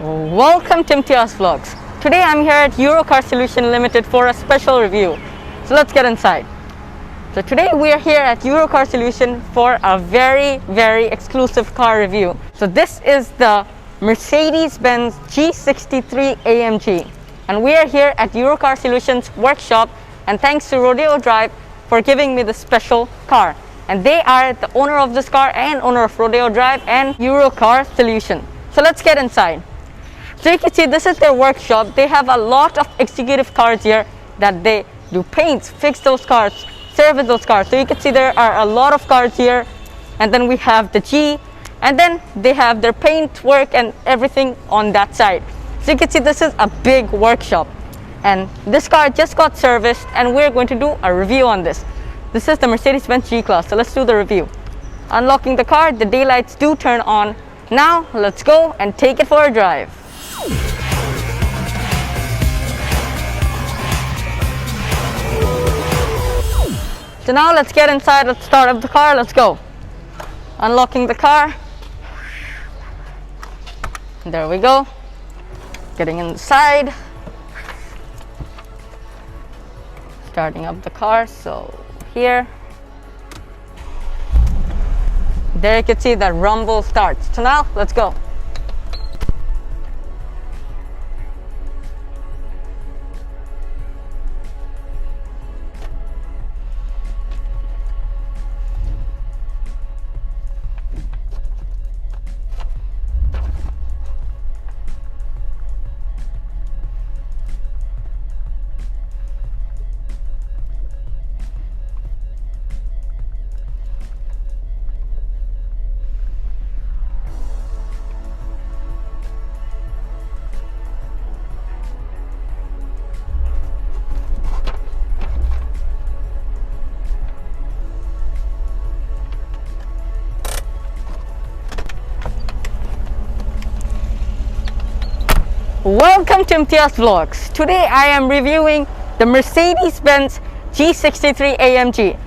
Welcome to Emtiaz Vlogs. Today I'm here at Car Solution Limited for a special review. So let's get inside. So today we are here at Car Solution for a very exclusive car review. So this is the Mercedes-Benz G63 AMG. And we are here at Car Solution's workshop, and thanks to Rodeo Drive for giving me this special car. And they are the owner of this car and owner of Rodeo Drive and Car Solution. So let's get inside. So you can see this is their workshop. They have a lot of executive cars here that they do paints, fix those cars, service those cars. So you can see there are a lot of cars here, and then we have the G, and then they have their paint work and everything on that side. So you can see this is a big workshop, and this car just got serviced and we're going to do a review on this. This is the Mercedes-Benz G-Class, so let's do the review. Unlocking the car, the daylights do turn on. Now let's go and take it for a drive. So now let's get inside, let's start up the car, let's go. Unlocking the car. There we go. Getting inside. Starting up the car, so here. There you can see that rumble starts. So now let's go. Welcome to Emtiaz Vlogs. Today I am reviewing the Mercedes-Benz G63 AMG.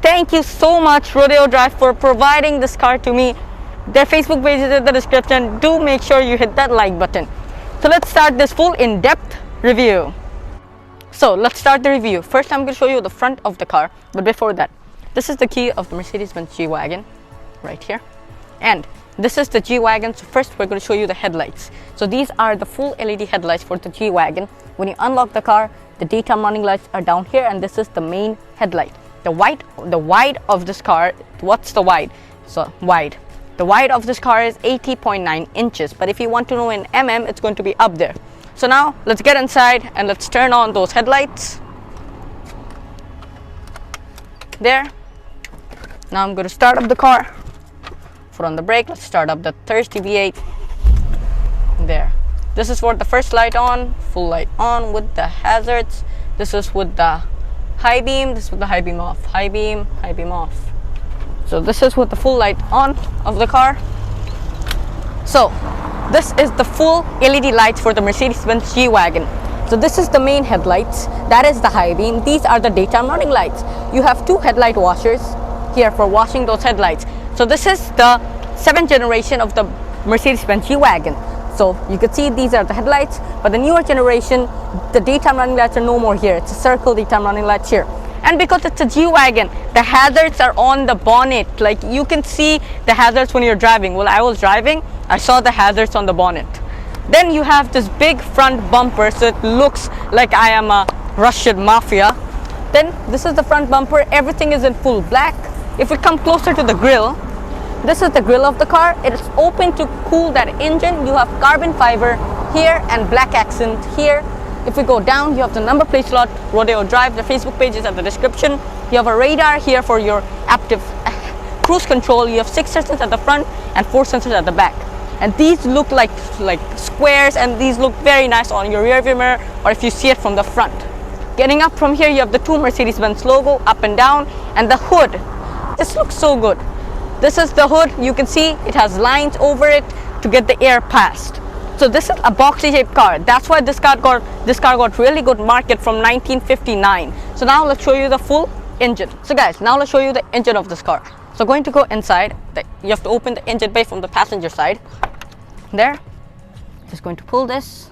Thank you so much Rodeo Drive for providing this car to me. Their Facebook page is in the description. Do make sure you hit that like button. So let's start this full in-depth review. So let's start the review. First I'm going to show you the front of the car, but before that, this is the key of the Mercedes-Benz G-Wagon right here, and this is the G-Wagon. So first we're going to show you the headlights. So these are the full LED headlights for the G-Wagon. When you unlock the car, the daytime running lights are down here, and this is the main headlight. The wide of this car, what's the wide? So wide. The wide of this car is 80.9 inches, but if you want to know in mm, it's going to be up there. So now let's get inside and let's turn on those headlights. There. Now I'm going to start up the car. Foot on the brake, let's start up the thirsty V8. There. This is for the first light on, full light on with the hazards. This is with the high beam, this is with the high beam off, high beam off. So this is with the full light on of the car. So this is the full LED lights for the Mercedes-Benz G-Wagon. So this is the main headlights, that is the high beam. These are the daytime running lights. You have two headlight washers here for washing those headlights. So this is the 7th generation of the Mercedes-Benz G-Wagon. So you can see these are the headlights, but the newer generation, the daytime running lights are no more here. It's a circle daytime running lights here. And because it's a G-Wagon, the hazards are on the bonnet. Like you can see the hazards when you're driving. While I was driving, I saw the hazards on the bonnet. Then you have this big front bumper, so it looks like I am a Russian mafia. Then this is the front bumper. Everything is in full black. If we come closer to the grille, this is the grille of the car. It is open to cool that engine. You have carbon fiber here and black accent here. If we go down, you have the number plate slot, Rodeo Drive. The Facebook page is at the description. You have a radar here for your active cruise control. You have 6 sensors at the front and 4 sensors at the back. And these look like squares, and these look very nice on your rear view mirror or if you see it from the front. Getting up from here, you have the two Mercedes-Benz logo up and down, and the hood. This looks so good. This is the hood. You can see it has lines over it to get the air past. So this is a boxy shaped car. That's why this car got really good market from 1959. So now let's show you the full engine. So guys, now let's show you the engine of this car. So going to go inside, you have to open the engine bay from the passenger side. There. Just going to pull this.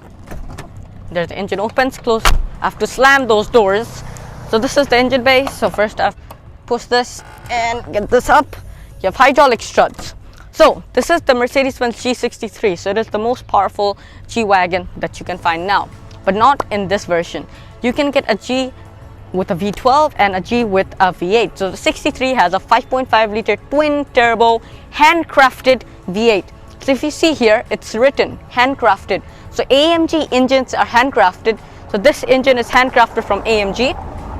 There's the engine opens, close. I have to slam those doors. So this is the engine bay. So first I have to push this and get this up. You have hydraulic struts. So this is the Mercedes-Benz G63. So it is the most powerful G-Wagon that you can find now, but not in this version. You can get a G with a V12 and a G with a V8. So the 63 has a 5.5 liter twin turbo handcrafted V8. So if you see here, it's written handcrafted. So AMG engines are handcrafted. So this engine is handcrafted from AMG.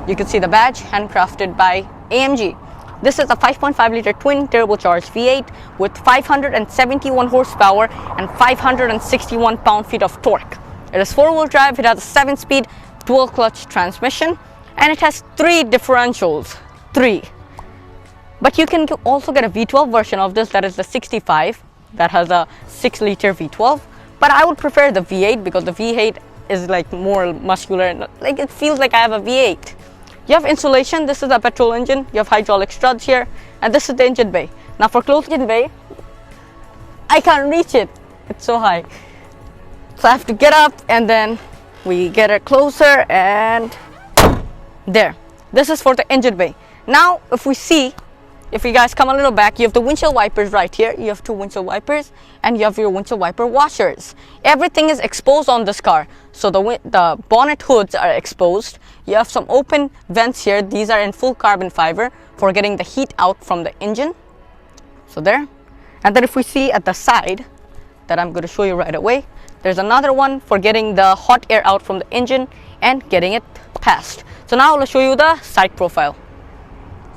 You can see the badge, handcrafted by AMG. This is a 5.5 liter twin turbocharged V8 with 571 horsepower and 561 pound-feet of torque. It is 4-wheel drive. It has a 7-speed dual clutch transmission, and it has 3 differentials. 3. But you can also get a V12 version of this, that is the 65, that has a 6 liter V12. But I would prefer the V8 because the V8 is like more muscular and like it feels like I have a V8. You have insulation. This is a petrol engine. You have hydraulic struts here, and this is the engine bay. Now for closed engine bay, I can't reach it. It's so high. So I have to get up, and then we get it closer, and there. This is for the engine bay. Now if you guys come a little back, you have the windshield wipers right here. You have 2 windshield wipers, and you have your windshield wiper washers. Everything is exposed on this car. So the bonnet hoods are exposed. You have some open vents here. These are in full carbon fiber for getting the heat out from the engine. So there. And then if we see at the side, that I'm going to show you right away, there's another one for getting the hot air out from the engine and getting it past. So now I'll show you the side profile.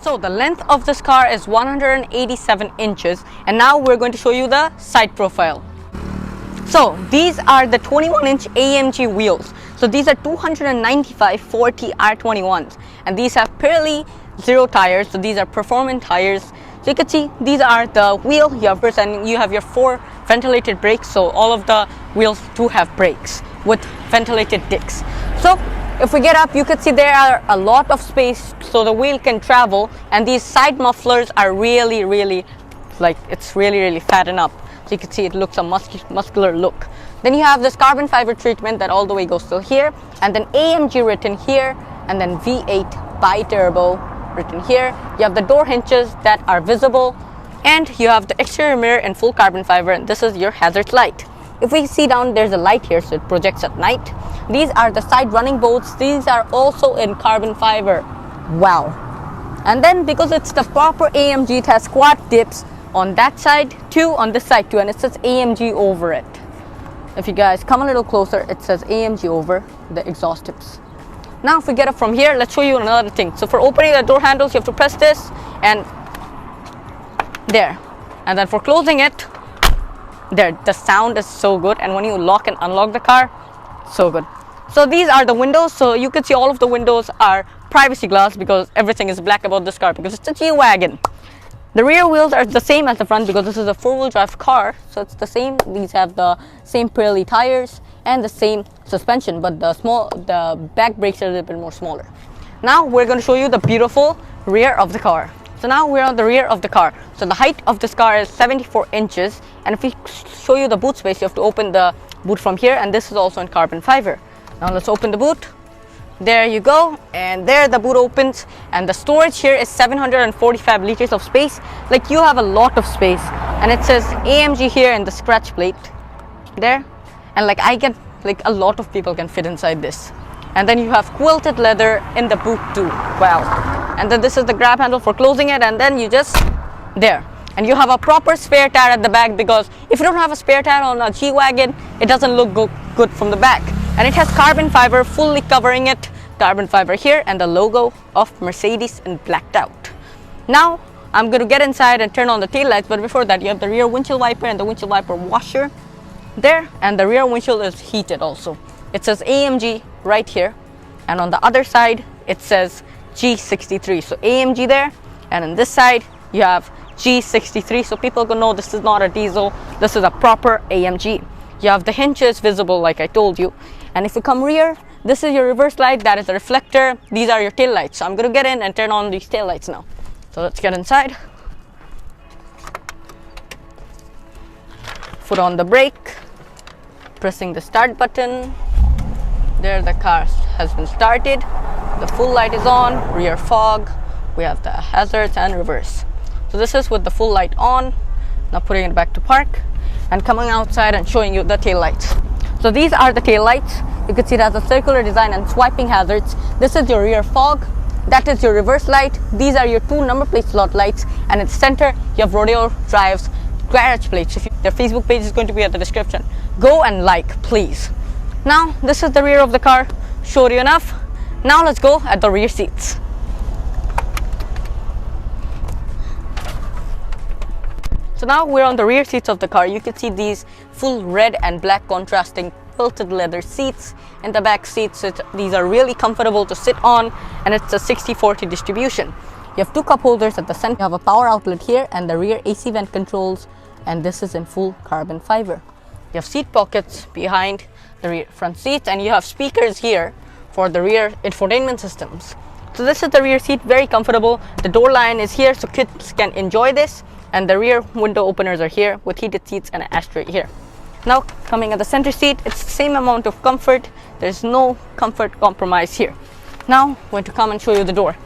So the length of this car is 187 inches, and now we're going to show you the side profile. So these are the 21-inch AMG wheels. So these are 295/40 R21s, and these have Pirelli zero tires. So these are performance tires. So you can see these are the wheel yubbers, and you have your 4 ventilated brakes. So all of the wheels do have brakes with ventilated discs. So if we get up, you can see there are a lot of space so the wheel can travel, and these side mufflers are really like it's really fattened up. So you can see it looks a muscular look. Then you have this carbon fiber treatment that all the way goes till here, and then AMG written here, and then V8 bi-turbo written here. You have the door hinges that are visible, and you have the exterior mirror in full carbon fiber, and this is your hazard light. If we see down, there's a light here, so it projects at night. These are the side running boards. These are also in carbon fiber. Wow. And then because it's the proper AMG, it has quad dips on that side too, on this side too, and it says AMG over it. If you guys come a little closer, it says AMG over the exhaust tips. Now if we get up from here, let's show you another thing. So for opening the door handles, you have to press this, and there. And then for closing it, there, the sound is so good, and when you lock and unlock the car, so good. So these are the windows. So you can see all of the windows are privacy glass because everything is black about this car because it's a G-Wagon. The rear wheels are the same as the front because this is a 4-wheel drive car, so it's the same. These have the same Pirelli tires and the same suspension, but the back brakes are a little bit more smaller. Now we're going to show you the beautiful rear of the car. So now we're on the rear of the car. So the height of this car is 74 inches, and if we show you the boot space, you have to open the boot from here, and this is also in carbon fiber. Now let's open the boot. There you go, and there the boot opens, and the storage here is 745 liters of space. Like, you have a lot of space, and it says AMG here in the scratch plate there, and like I get like a lot of people can fit inside this. And then you have quilted leather in the boot too. Wow. And then this is the grab handle for closing it, and then you just there, and you have a proper spare tire at the back, because if you don't have a spare tire on a G-Wagon, it doesn't look good from the back. And it has carbon fiber fully covering it, carbon fiber here, and the logo of Mercedes in blacked out. Now I'm going to get inside and turn on the tail lights, but before that you have the rear windshield wiper and the windshield wiper washer there, and the rear windshield is heated also. It says AMG right here, and on the other side it says G63. So AMG there, and on this side you have G63, so people can know this is not a diesel, this is a proper AMG. You have the hinges visible like I told you, and if you come rear, this is your reverse light, that is the reflector, these are your tail lights. So I'm going to get in and turn on these tail lights now. So let's get inside. Foot on the brake, pressing the start button. There, the car has been started. The full light is on, rear fog. We have the hazards and reverse. So this is with the full light on. Now putting it back to park and coming outside and showing you the tail lights. So these are the tail lights. You can see it has a circular design and swiping hazards. This is your rear fog. That is your reverse light. These are your 2 number plate slot lights, and in the center you have Rodeo Drive's garage plates. Their Facebook page is going to be at the description. Go and like, please. Now this is the rear of the car. Showed you enough. Now let's go at the rear seats. So now we're on the rear seats of the car. You can see these full red and black contrasting quilted leather seats. In the back seats, these are really comfortable to sit on, and it's a 60-40 distribution. You have 2 cup holders at the center. You have a power outlet here and the rear AC vent controls, and this is in full carbon fiber. You have seat pockets behind the rear front seats, and you have speakers here for the rear infotainment systems. So this is the rear seat, very comfortable. The door line is here so kids can enjoy this, and the rear window openers are here with heated seats and an ashtray here. Now coming at the center seat, it's the same amount of comfort. There's no comfort compromise here. Now I'm going to come and show you the door.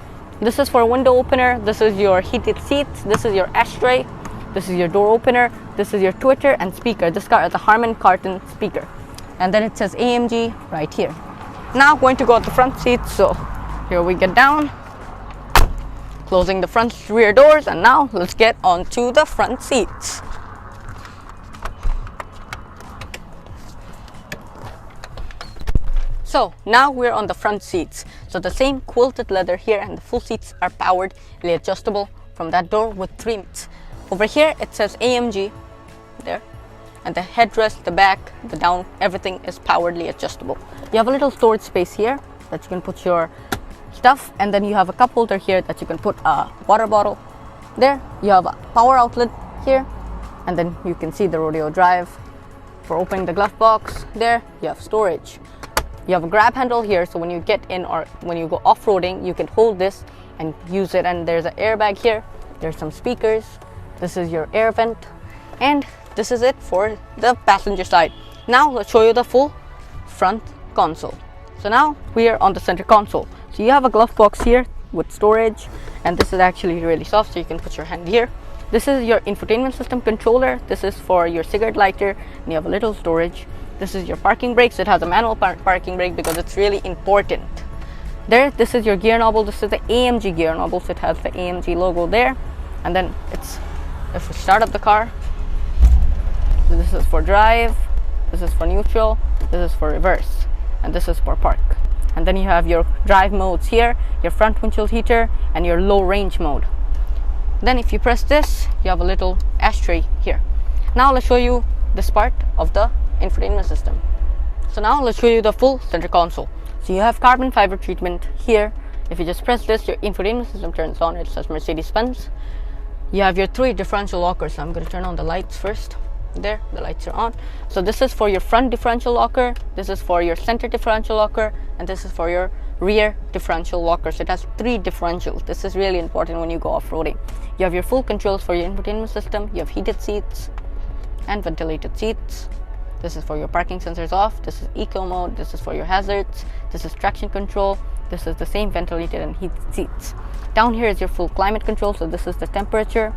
This is for a window opener. This is your heated seats. This is your ashtray. This is your door opener. This is your tweeter and speaker. This car is a Harman Kardon speaker. And then it says AMG right here. Now going to go at the front seats. So here we get down, closing the front rear doors, and now let's get onto the front seats. So now we're on the front seats. So the same quilted leather here, and the full seats are poweredly adjustable from that door with 3 seats. Over here it says AMG there, and the headrest, the back, the down, everything is poweredly adjustable. You have a little storage space here that you can put your stuff, and then you have a cup holder here that you can put a water bottle. There you have a power outlet here, and then you can see the Rodeo Drive for opening the glove box. There you have storage. You have a grab handle here, so when you get in or when you go off-roading, you can hold this and use it. And there's an airbag here. There's some speakers. This is your air vent, and this is it for the passenger side. Now let's show you the full front console. So now we are on the center console. So you have a glove box here with storage, and this is actually really soft, so you can put your hand here. This is your infotainment system controller. This is for your cigarette lighter, and you have a little storage. This is your parking brakes. It has a manual parking brake because it's really important. There, this is your gear knob. This is the AMG gear knob, so it has the AMG logo there. And then if we start up the car, this is for drive, this is for neutral, this is for reverse, and this is for park. And then you have your drive modes here, your front windshield heater, and your low range mode. Then if you press this, you have a little ashtray here. Now let's show you this part of the infotainment system. So now let's show you the full center console. So you have carbon fiber treatment here. If you just press this, your infotainment system turns on. It says Mercedes-Benz. You have your 3 differential lockers. So I'm going to turn on the lights first. There, the lights are on. So this is for your front differential locker, this is for your center differential locker, and this is for your rear differential locker. So it has 3 differentials. This is really important when you go off-roading. You have your full controls for your infotainment system. You have heated seats and ventilated seats. This is for your parking sensors off. This is eco mode. This is for your hazards. This is traction control. This is the same ventilated and heated seats. Down here is your full climate control. So this is the temperature.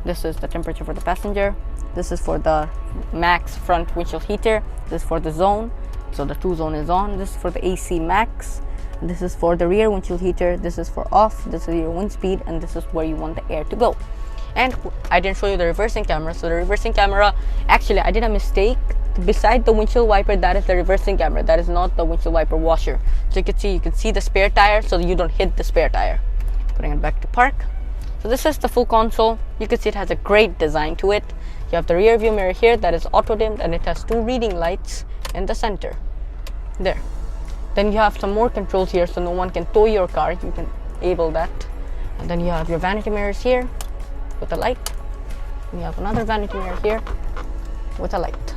This is the temperature for the passenger. This is for the max front windshield heater. This is for the zone. So the 2 zone is on. This is for the AC max. This is for the rear windshield heater. This is for off. This is your wind speed, and this is where you want the air to go. And I didn't show you the reversing camera. So the reversing camera, actually I did a mistake. Beside the windshield wiper, that is the reversing camera. That is not the windshield wiper washer. So you can see the spare tire, so you don't hit the spare tire. Putting it back to park. So this is the full console. You can see it has a great design to it. You have the rear view mirror here that is auto dimmed, and it has 2 reading lights in the center. There. Then you have some more controls here, so no one can tow your car. You can enable that. And then you have your vanity mirrors here with a light. And you have another vanity mirror here with a light.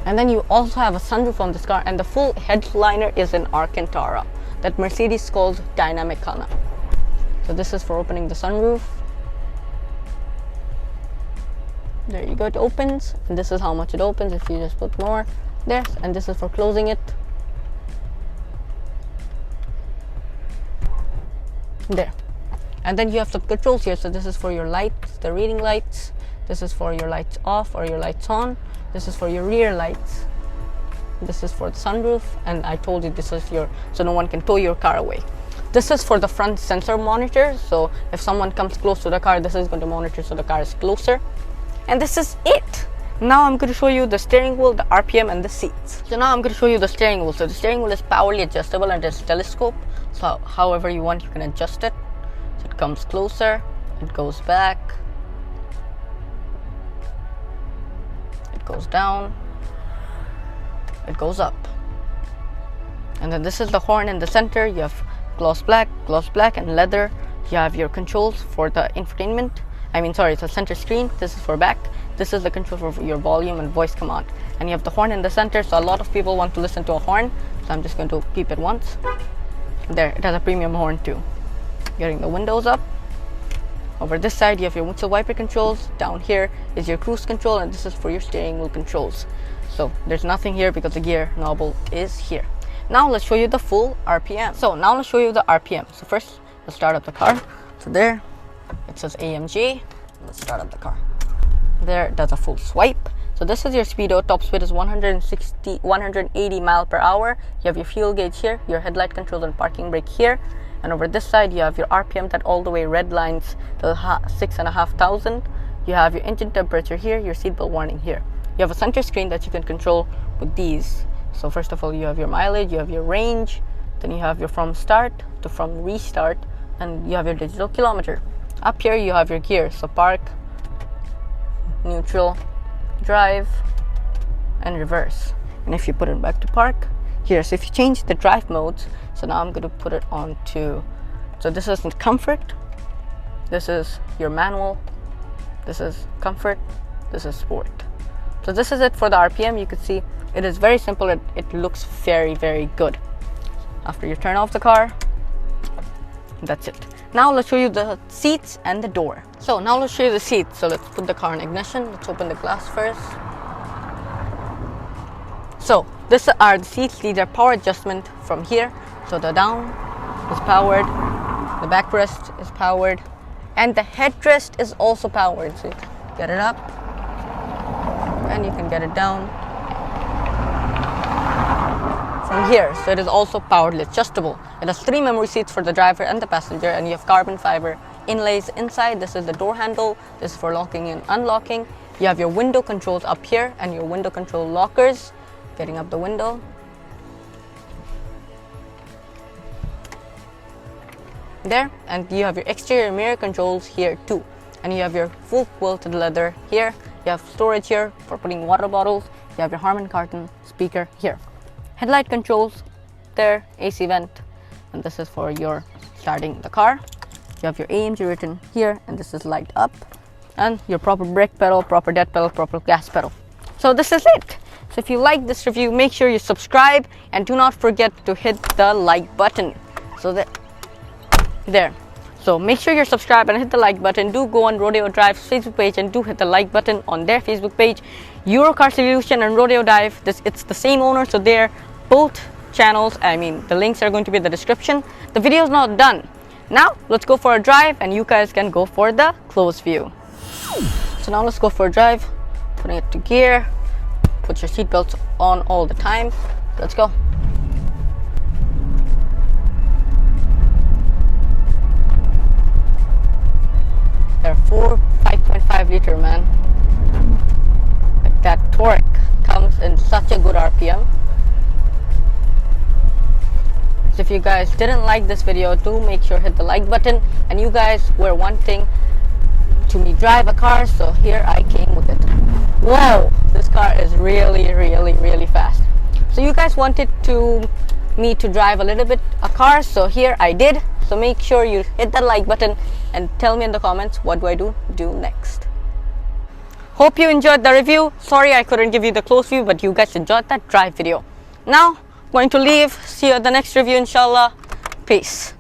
And then you also have a sunroof on this car, and the full headliner is in Alcantara that Mercedes calls dynamic color. So this is for opening the sunroof. There you go, it opens, and this is how much it opens if you just put more there, and this is for closing it. There. And then you have some controls here. So this is for your lights, the reading lights. This is for your lights off or your lights on. This is for your rear lights. This is for the sunroof, and I told you this is so no one can tow your car away. This is for the front sensor monitor, so if someone comes close to the car, this is going to monitor so the car is closer. And this is it. Now I'm going to show you the steering wheel, the RPM, and the seats. So now I'm going to show you the steering wheel. So the steering wheel is powerfully adjustable and it's telescope. So however you want, you can adjust it. So it comes closer, it goes back, it goes down, it goes up. And then this is the horn in the center. You have gloss black, and leather. You have your controls for the infotainment. It's a center screen. This is for back. This is the control for your volume and voice command. And you have the horn in the center, so a lot of people want to listen to a horn. So I'm just going to beep it once. There, it has a premium horn too. Getting the windows up. Over this side, you have your windshield wiper controls. Down here is your cruise control, and this is for your steering wheel controls. So there's nothing here because the gear knob is here. Now let's show you the full RPM. So now let's show you the RPM. So first, let's start up the car. So there, it says AMG. Let's start up the car. There, it does a full swipe. So this is your speedo. Top speed is 180 mile per hour. You have your fuel gauge here, your headlight controls and parking brake here. And over this side, you have your RPM that all the way red lines to 6,500. You have your engine temperature here, your seatbelt warning here. You have a center screen that you can control with these. So first of all, you have your mileage, you have your range, then you have your from start to from restart, and you have your digital kilometer. Up here, you have your gear. So park, neutral, drive, and reverse. And if you put it back to park here, so if you change the drive modes, so now I'm going to put it on to, so this is comfort, this is your manual, this is comfort, this is sport. So this is it for the RPM. You can see it is very simple. It looks very, very good. After you turn off the car, that's it. Now let's show you the seats and the door. So now let's show you the seats. So let's put the car in ignition. Let's open the glass first. So these are the seats. These are power adjustment from here. So the down is powered, the backrest is powered, and the headrest is also powered. So you can get it up and you can get it down from here. So it is also powered adjustable. It has 3 memory seats for the driver and the passenger, and you have carbon fiber inlays inside. This is the door handle. This is for locking and unlocking. You have your window controls up here and your window control lockers. Getting up the window. There, and you have your exterior mirror controls here too. And you have your full quilted leather here. You have storage here for putting water bottles. You have your Harman Kardon speaker here. Headlight controls there, AC vent, and this is for your starting the car. You have your AMG written here, and this is light up, and your proper brake pedal, proper dead pedal, proper gas pedal. So this is it. So if you like this review, make sure you subscribe and do not forget to hit the like button. So that there. So make sure you're subscribed and hit the like button. Do go on Rodeo Drive's Facebook page and do hit the like button on their Facebook page. Eurocar Solution and Rodeo Drive, it's the same owner, so they're both channels. The links are going to be in the description. The video is not done. Now let's go for a drive and you guys can go for the close view. So now let's go for a drive. Putting it to gear. Put your seatbelts on all the time. Let's go. They're 5.5 liter, man. Like that torque comes in such a good RPM. So if you guys didn't like this video, do make sure hit the like button. And you guys were wanting to me drive a car, so here I came with it. Whoa, this car is really fast. So you guys wanted me to drive a little bit a car, so here I did. So make sure you hit that like button and tell me in the comments what do I do next. Hope you enjoyed the review. Sorry I couldn't give you the close view, but you guys enjoyed that drive video. Now going to leave. See you at the next review, inshallah. Peace.